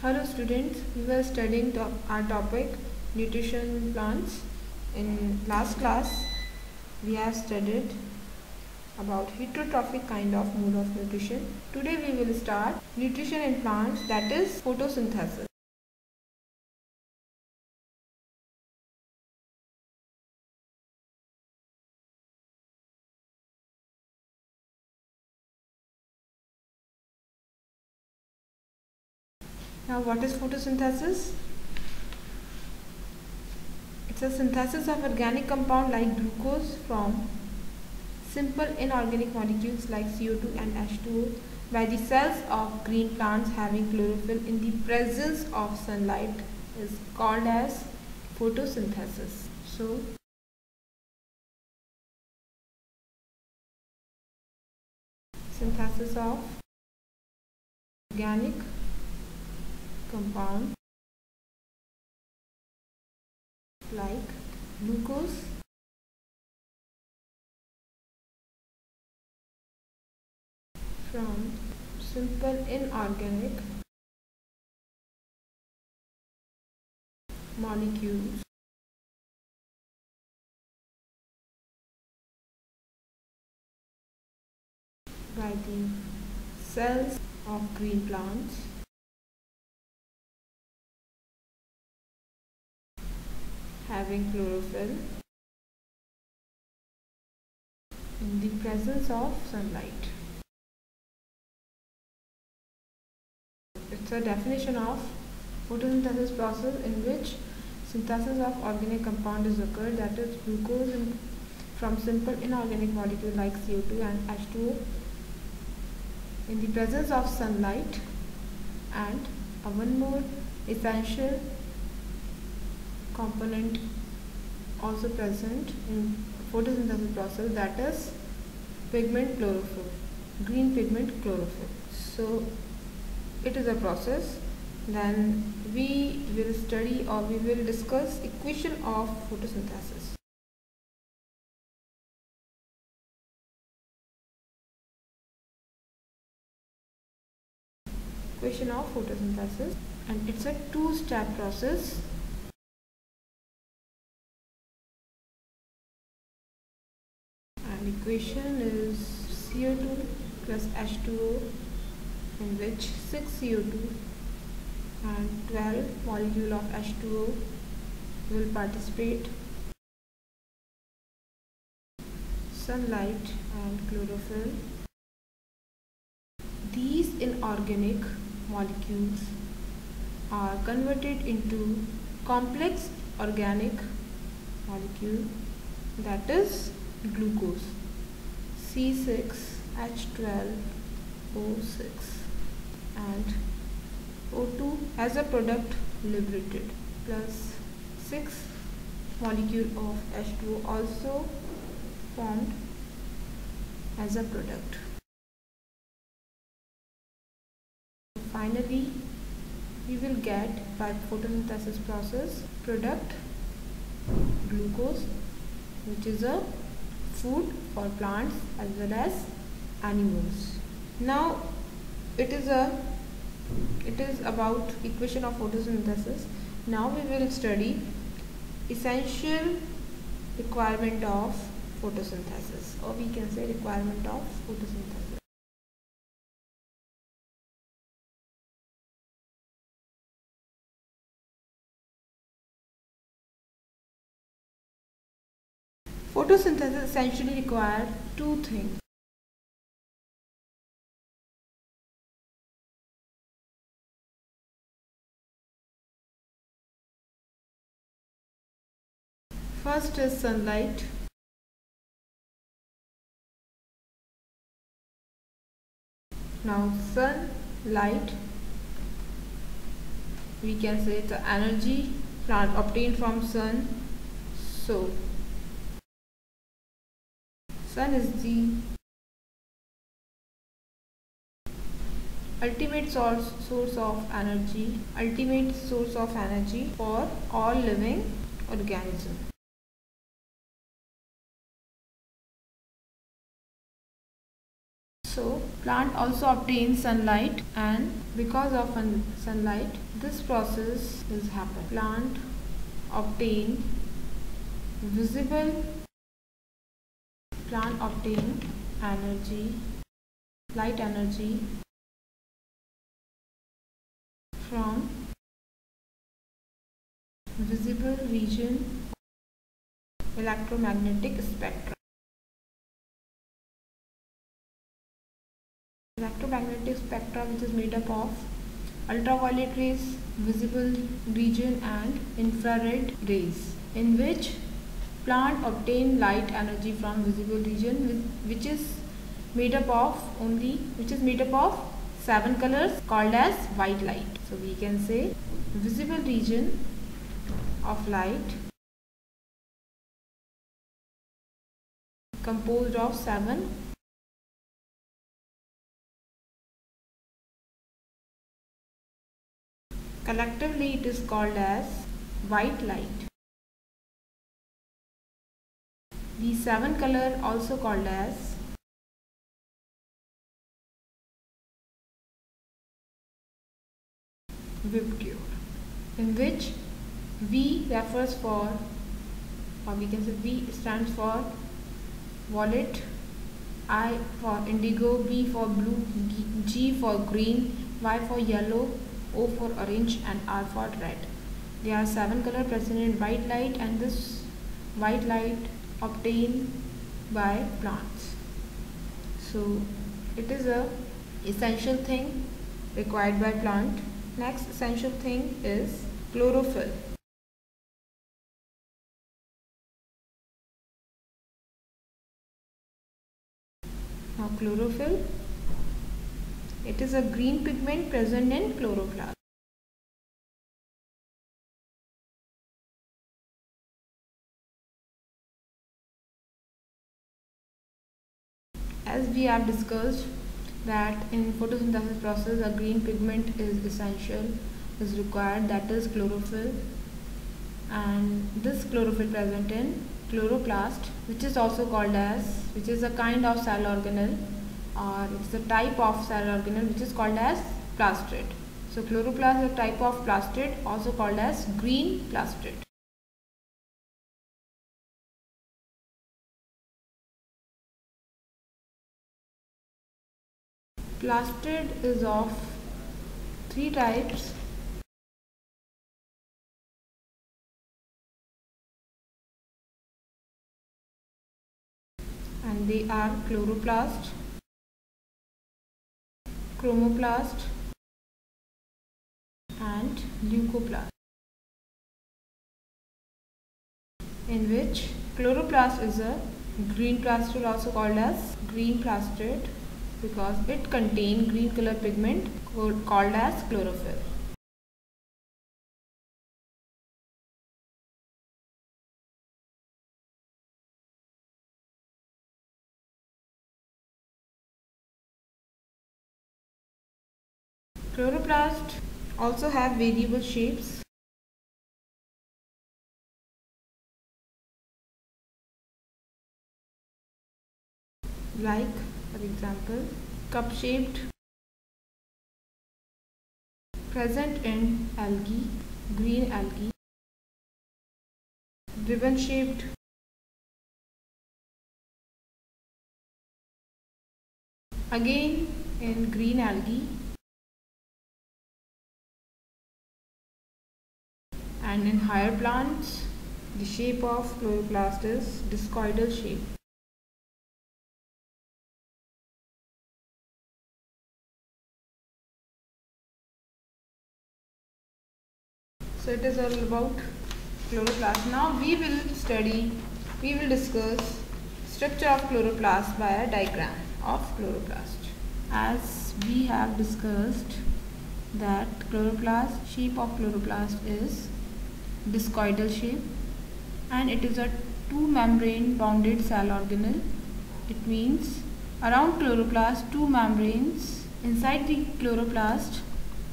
Hello students, we were studying our topic nutrition in plants. In last class, we have studied about heterotrophic kind of mode of nutrition. Today we will start nutrition in plants, that is photosynthesis. Now what is photosynthesis? It's a synthesis of organic compound like glucose from simple inorganic molecules like CO2 and H2O by the cells of green plants having chlorophyll in the presence of sunlight is called as photosynthesis. So, synthesis of organic compound like glucose from simple inorganic molecules by the cells of green plants having chlorophyll in the presence of sunlight. It's a definition of photosynthesis process in which synthesis of organic compound is occurred, that is glucose from simple inorganic molecule like CO2 and H2O in the presence of sunlight, and one more essential component also present in photosynthesis process, that is pigment chlorophyll, green pigment chlorophyll. So it is a process. Then we will study or we will discuss equation of photosynthesis. Equation of photosynthesis, and it's a two-step process. And equation is CO2 plus H2O, in which 6 CO2 and 12 molecule of H2O will participate. Sunlight and chlorophyll. These inorganic molecules are converted into complex organic molecule, that is glucose, C6H12O6, and O2 as a product liberated, plus 6 molecule of H2O also formed as a product. Finally, we will get by photosynthesis process product glucose, which is a food for plants as well as animals. Now it is about equation of photosynthesis. Now we will study essential requirement of photosynthesis, or we can say requirement of photosynthesis. Photosynthesis essentially requires two things. First is sunlight. Now sunlight, we can say it's the energy plant obtained from sun. So sun is the ultimate source of energy for all living organisms. So Plant also obtains sunlight, and because of sunlight this process is happen. Plant obtain visible plant obtain energy, light energy from visible region electromagnetic spectra. Electromagnetic spectra, which is made up of ultraviolet rays, visible region and infrared rays, in which plant obtain light energy from visible region, which is made up of 7 colors called as white light. So we can say visible region of light composed of 7 collectively it is called as white light. These 7 color also called as Vibgyor, in which V refers for, or we can say V stands for violet, I for indigo, B for blue, G for green, Y for yellow, O for orange and R for red. There are 7 colors present in white light, and this white light obtained by plants. So it is a essential thing required by plant. Next essential thing is chlorophyll. Now chlorophyll, it is a green pigment present in chloroplast. As we have discussed that in photosynthesis process a green pigment is essential, is required, that is chlorophyll, and this chlorophyll present in chloroplast, which is also called as, which is a kind of cell organelle, or it's a type of cell organelle which is called as plastid. So chloroplast is a type of plastid also called as green plastid. Plastid is of 3 types. And they are chloroplast, chromoplast and leucoplast, in which chloroplast is a green plastid also called as green plastid because it contains green color pigment called as chlorophyll. Chloroplast also have variable shapes. Like, for example, cup-shaped, present in algae, green algae, ribbon-shaped, again in green algae, and in higher plants, the shape of chloroplast is discoidal shape. So it is all about chloroplast. Now we will discuss structure of chloroplast by a diagram of chloroplast. As we have discussed that shape of chloroplast is discoidal shape, and it is a 2 membrane bounded cell organelle. It means around chloroplast 2 membranes. Inside the chloroplast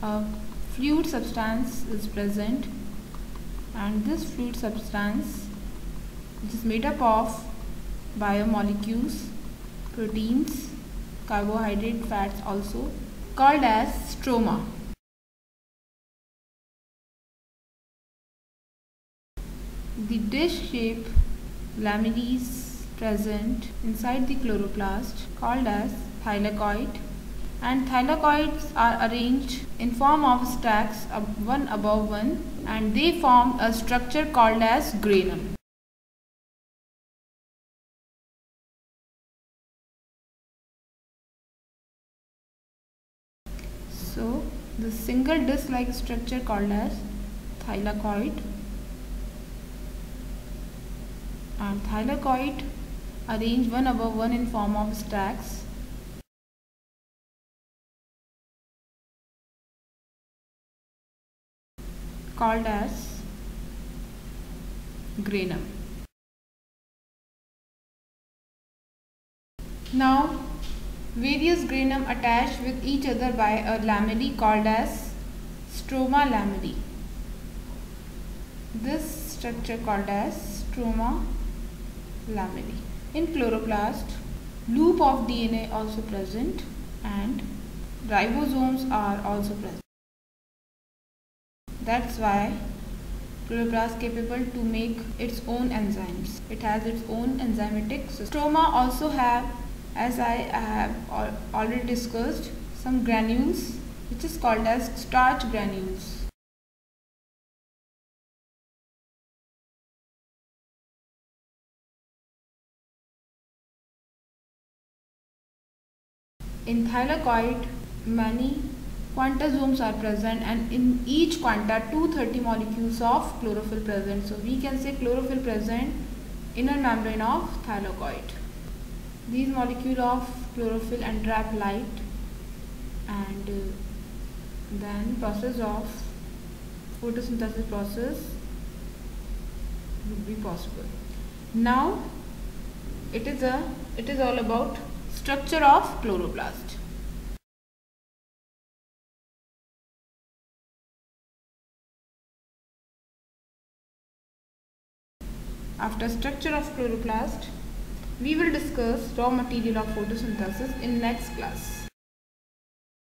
a fluid substance is present, and this fluid substance, which is made up of biomolecules, proteins carbohydrate fats also, called as stroma. The dish-shaped lamellae present inside the chloroplast called as thylakoid, and thylakoids are arranged in form of stacks one above one, and they form a structure called as granum. So the single disc-like structure called as thylakoid, and thylakoid arranged one above one in form of stacks called as granum. Now various granum attached with each other by a lamellae called as stroma lamellae. This structure called as stroma lamellae. In chloroplast, loop of DNA also present and ribosomes are also present. That's why chloroplast capable to make its own enzymes. It has its own enzymatic system. Stroma also have, as I have already discussed, some granules which is called as starch granules. In thylakoid, many quantasomes are present, and in each quanta 230 molecules of chlorophyll present. So we can say chlorophyll present inner membrane of thylakoid. These molecules of chlorophyll entrap light, and then process of photosynthesis process would be possible. Now it is all about structure of chloroplast. After structure of chloroplast, we will discuss raw material of photosynthesis in next class.